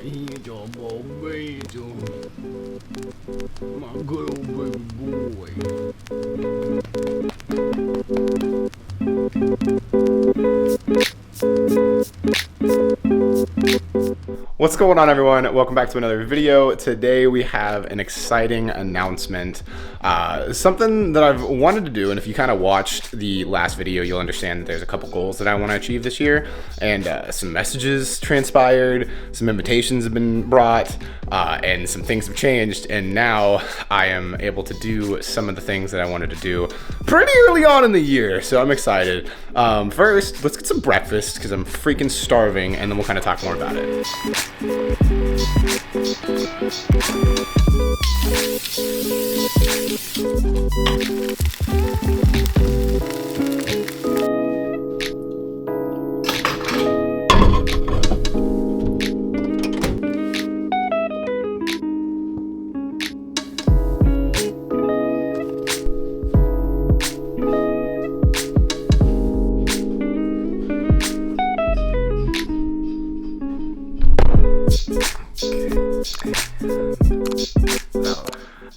He's your baby, my good old baby boy. What's going on, everyone? Welcome back to another video. Today we have an exciting announcement, something that I've wanted to do, and if you kind of watched the last video, you'll understand that there's a couple goals that I want to achieve this year, and some messages transpired, some invitations have been brought, and some things have changed, and now I am able to do some of the things that I wanted to do pretty early on in the year, so I'm excited. First, let's get some breakfast because I'm freaking starving, and then we'll kind of talk more about it.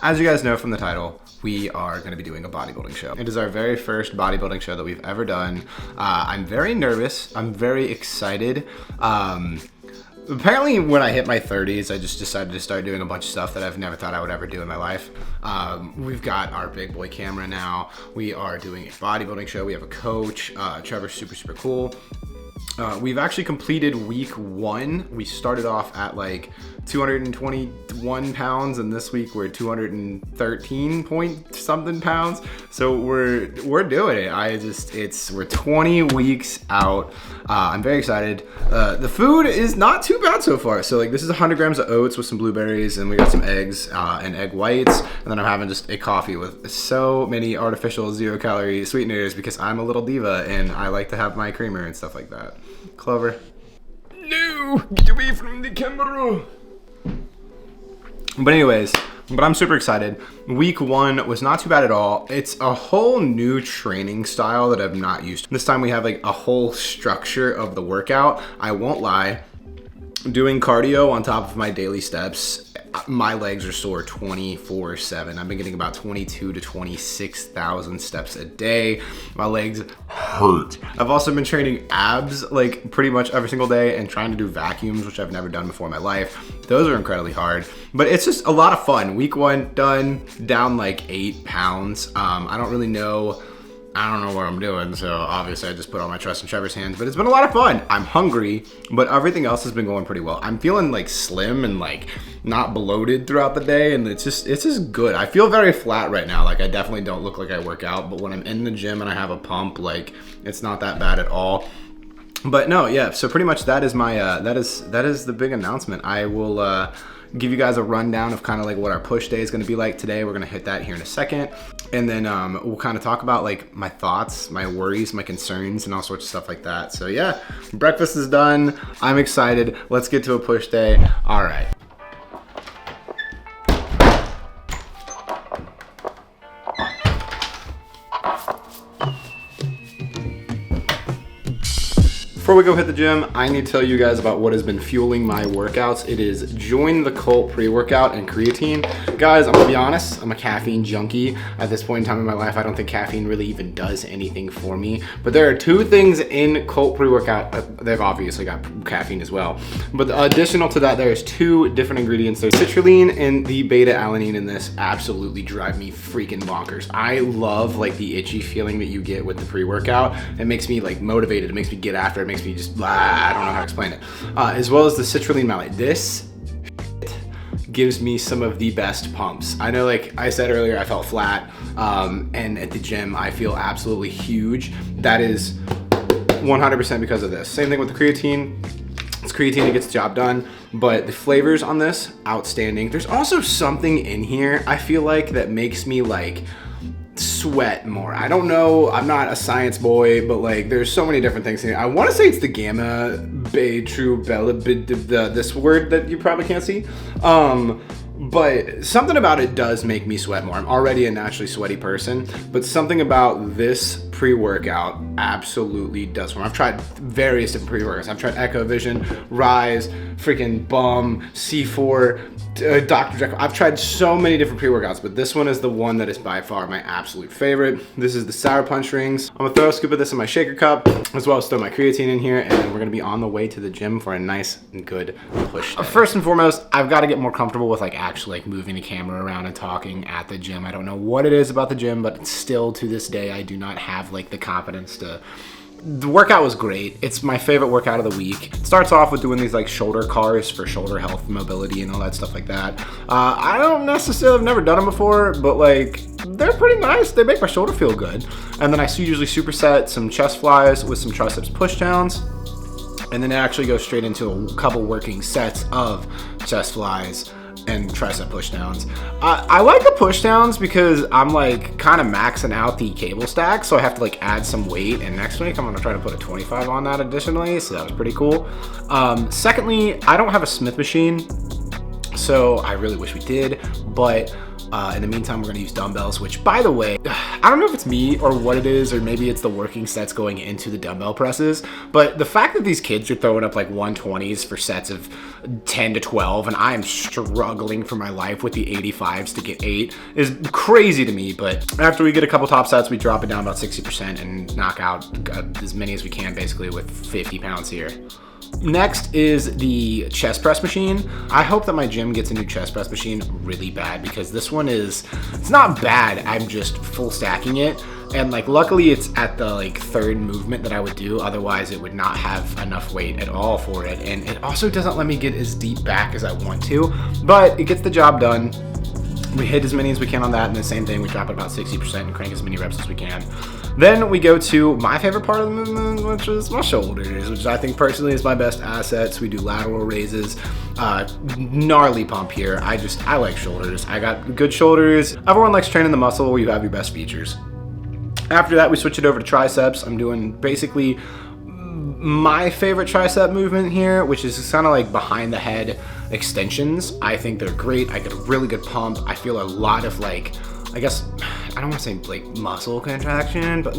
As you guys know from the title, we are going to be doing a bodybuilding show. It is our very first bodybuilding show that we've ever done. I'm very nervous. I'm very excited. Apparently when I hit my 30s, I just decided to start doing a bunch of stuff that I've never thought I would ever do in my life. We've got our big boy camera now. We are doing a bodybuilding show. We have a coach. Trevor's super cool. We've actually completed week 1. We started off at like 221 pounds, and this week we're 213 point something pounds. So we're doing it. We're 20 weeks out. I'm very excited. The food is not too bad so far. So like this is 100 grams of oats with some blueberries, and we got some eggs and egg whites, and then I'm having just a coffee with so many artificial 0-calorie sweeteners because I'm a little diva and I like to have my creamer and stuff like that. Clover. No, get away from the camera. But anyways, I'm super excited. Week 1 was not too bad at all. It's a whole new training style that I've not used. This time we have like a whole structure of the workout. I won't lie, doing cardio on top of my daily steps, my legs are sore 24/7. I've been getting about 22 to 26,000 steps a day. My legs hurt. I've also been training abs like pretty much every single day and trying to do vacuums, which I've never done before in my life. Those are incredibly hard, but it's just a lot of fun. Week 1 done, down like 8 pounds. I don't know what I'm doing, so obviously I just put all my trust in Trevor's hands, but it's been a lot of fun. I'm hungry, but everything else has been going pretty well. I'm feeling like slim and like not bloated throughout the day, and it's just good. I feel very flat right now. Like I definitely don't look like I work out, but when I'm in the gym and I have a pump, like it's not that bad at all. But no, yeah, so pretty much that is my, that is the big announcement. I will, give you guys a rundown of kind of like what our push day is going to be like today. We're going to hit that here in a second. And then we'll kind of talk about like my thoughts, my worries, my concerns, and all sorts of stuff like that. So yeah, breakfast is done. I'm excited. Let's get to a push day. All right. Before we go hit the gym, I need to tell you guys about what has been fueling my workouts. It is Join the Cult pre-workout and creatine. Guys, I'm gonna be honest, I'm a caffeine junkie. At this point in time in my life, I don't think caffeine really even does anything for me. But there are 2 things in Cult pre-workout. They've obviously got caffeine as well. But additional to that, there's 2 different ingredients. There's citrulline and the beta-alanine in this absolutely drive me freaking bonkers. I love like the itchy feeling that you get with the pre-workout. It makes me like motivated. It makes me get after it. It makes me just, I don't know how to explain it. As well as the citrulline malate. This gives me some of the best pumps. I know, like I said earlier, I felt flat, and at the gym, I feel absolutely huge. That is 100% because of this. Same thing with the creatine. It's creatine that gets the job done, but the flavors on this, outstanding. There's also something in here, I feel like, that makes me like sweat more. I don't know, I'm not a science boy, but like there's so many different things in here. I want to say it's the gamma this word that you probably can't see, but something about it does make me sweat more. I'm already a naturally sweaty person, but something about this pre-workout absolutely does one. I've tried various different pre-workouts. I've tried Echo Vision, Rise, freaking Bum, C4, Dr. Jekyll. I've tried so many different pre-workouts, but this one is the one that is by far my absolute favorite. This is the Sour Punch Rings. I'm gonna throw a scoop of this in my shaker cup, as well as throw my creatine in here, and then we're gonna be on the way to the gym for a nice and good push day. First and foremost, I've got to get more comfortable with actually moving the camera around and talking at the gym. I don't know what it is about the gym, but still to this day, I do not have the confidence to. The workout was great. It's my favorite workout of the week. It starts off with doing these shoulder cars for shoulder health, mobility, and all that stuff like that. I don't necessarily, I've never done them before, but they're pretty nice. They make my shoulder feel good. And then I usually superset some chest flies with some triceps push downs. And then it actually goes straight into a couple working sets of chest flies and tricep push downs. I like the push downs because I'm kind of maxing out the cable stack, so I have to add some weight, and next week I'm gonna try to put a 25 on that additionally, so that was pretty cool. Secondly, I don't have a Smith machine, so I really wish we did, but in the meantime, we're gonna use dumbbells, which, by the way, I don't know if it's me or what it is, or maybe it's the working sets going into the dumbbell presses, but the fact that these kids are throwing up 120s for sets of 10 to 12, and I am struggling for my life with the 85s to get 8 is crazy to me. But after we get a couple top sets, we drop it down about 60% and knock out as many as we can, basically with 50 pounds here. Next is the chest press machine. I hope that my gym gets a new chest press machine really bad, because this one it's not bad, I'm just full stacking it. And luckily it's at the third movement that I would do, otherwise it would not have enough weight at all for it. And it also doesn't let me get as deep back as I want to, but it gets the job done. We hit as many as we can on that, and the same thing, we drop it about 60% and crank as many reps as we can. Then we go to my favorite part of the movement, which is my shoulders, which I think personally is my best assets. We do lateral raises, gnarly pump here. I like shoulders. I got good shoulders. Everyone likes training the muscle where you have your best features. After that, we switch it over to triceps. I'm doing basically my favorite tricep movement here, which is kind of behind the head extensions. I think they're great. I get a really good pump. I feel a lot of I guess, I don't want to say muscle contraction, but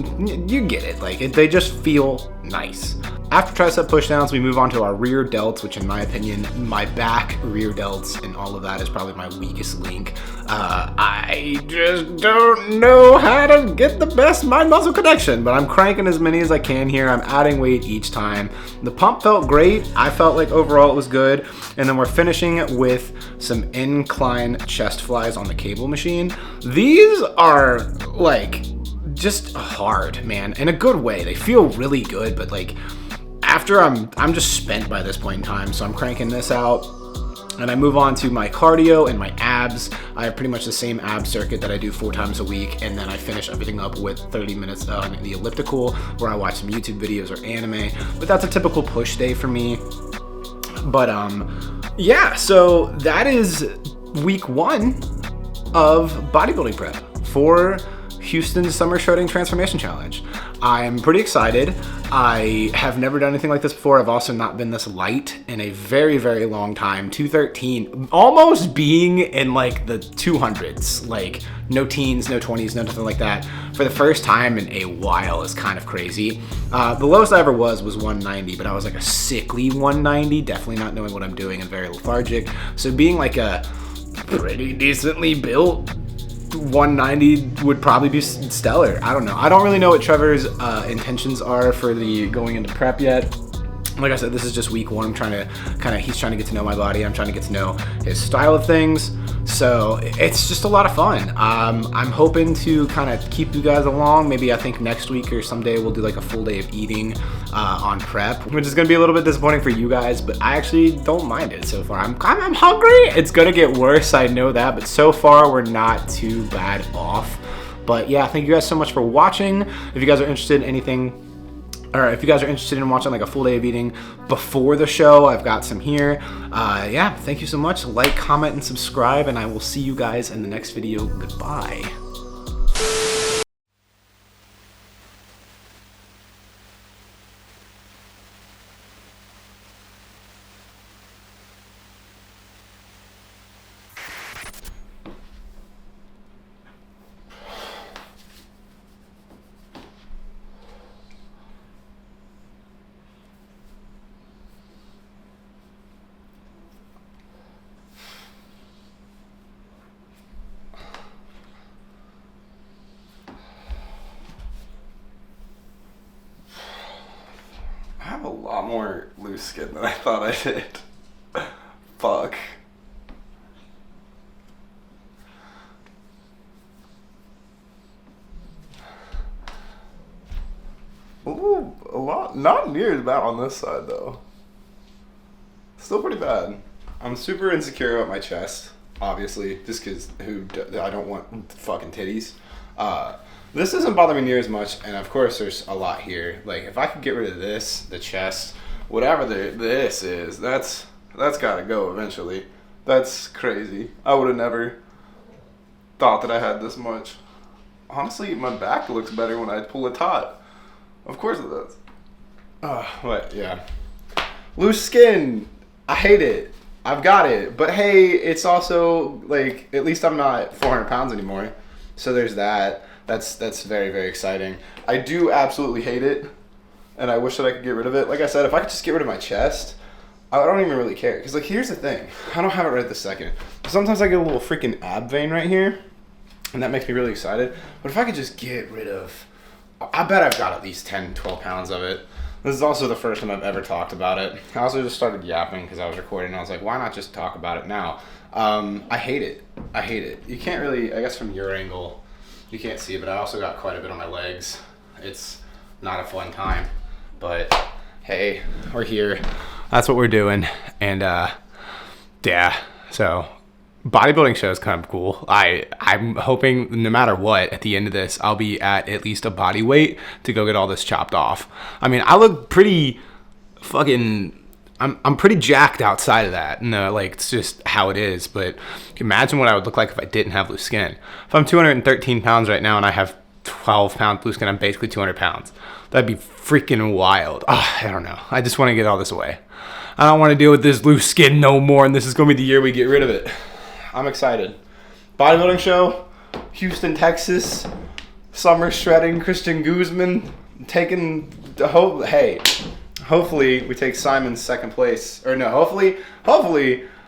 you get it. They just feel nice. After tricep pushdowns, we move on to our rear delts, which in my opinion, my back, rear delts, and all of that is probably my weakest link. I just don't know how to get the best mind muscle connection, but I'm cranking as many as I can here. I'm adding weight each time. The pump felt great. I felt overall it was good. And then we're finishing with some incline chest flies on the cable machine. These are just hard, man, in a good way. They feel really good, but after I'm just spent by this point in time, so I'm cranking this out. And I move on to my cardio and my abs. I have pretty much the same ab circuit that I do 4 times a week, and then I finish everything up with 30 minutes on the elliptical, where I watch some YouTube videos or anime. But that's a typical push day for me. But yeah, so that is week 1 of bodybuilding prep for Houston's Summer Shredding Transformation Challenge. I'm pretty excited. I have never done anything like this before. I've also not been this light in a very, very long time. 213, almost being in the 200s, no teens, no 20s, no nothing like that. For the first time in a while is kind of crazy. The lowest I ever was 190, but I was a sickly 190, definitely not knowing what I'm doing and very lethargic. So being a pretty decently built 190 would probably be stellar. I don't know. I don't really know what Trevor's intentions are for the going into prep yet. Like I said, this is just week 1. I'm trying to he's trying to get to know my body. I'm trying to get to know his style of things. So it's just a lot of fun. I'm hoping to kind of keep you guys along. Maybe I think next week or someday we'll do a full day of eating on prep, which is gonna be a little bit disappointing for you guys, but I actually don't mind it so far. I'm hungry. It's gonna get worse, I know that, but so far we're not too bad off. But yeah, thank you guys so much for watching. If you guys are interested in anything, or if you guys are interested in watching a full day of eating before the show, I've got some here. Yeah, thank you so much. Like, comment, and subscribe, and I will see you guys in the next video. Goodbye. more loose skin than I thought I did. Fuck. Ooh, a lot. Not near as bad on this side though. Still pretty bad. I'm super insecure about my chest, obviously, just because I don't want fucking titties. This doesn't bother me near as much, and of course there's a lot here. Like, if I could get rid of this, the chest, whatever this is, that's gotta go eventually. That's crazy. I would have never thought that I had this much. Honestly, my back looks better when I pull it taut. Of course it does. But yeah. Loose skin. I hate it. I've got it. But hey, it's also, like, at least I'm not 400 pounds anymore. So there's that. That's very, very exciting. I do absolutely hate it, and I wish that I could get rid of it. Like I said, if I could just get rid of my chest, I don't even really care. Because, like, here's the thing. I don't have it right this second. Sometimes I get a little freaking ab vein right here, and that makes me really excited. But if I could just get rid of... I bet I've got at least 10, 12 pounds of it. This is also the first time I've ever talked about it. I also just started yapping because I was recording, and I was like, why not just talk about it now? I hate it. I hate it. You can't really... I guess from your angle... You can't see it, but I also got quite a bit on my legs. It's not a fun time, but hey, we're here. That's what we're doing, and yeah. So bodybuilding show is kind of cool. I'm hoping no matter what, at the end of this, I'll be at least a body weight to go get all this chopped off. I mean, I look pretty fucking... I'm pretty jacked outside of that. No, like, it's just how it is. But imagine what I would look like if I didn't have loose skin. If I'm 213 pounds right now and I have 12 pounds loose skin, I'm basically 200 pounds. That'd be freaking wild. I don't know. I just want to get all this away. I don't want to deal with this loose skin no more, and this is going to be the year we get rid of it. I'm excited. Bodybuilding show, Houston, Texas. Summer shredding, Christian Guzman taking the hope. Hey. Hopefully we take Simon's second place, or no, hopefully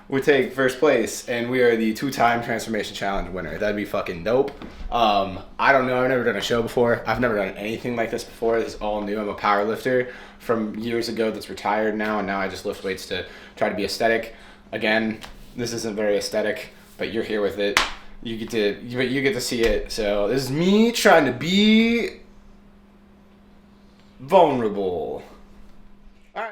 we take first place and we are the 2-time Transformation Challenge winner. That'd be fucking dope. I don't know, I've never done a show before. I've never done anything like this before. This is all new. I'm a power lifter from years ago that's retired now, and now I just lift weights to try to be aesthetic. Again, this isn't very aesthetic, but you're here with it. You get to see it. So this is me trying to be vulnerable.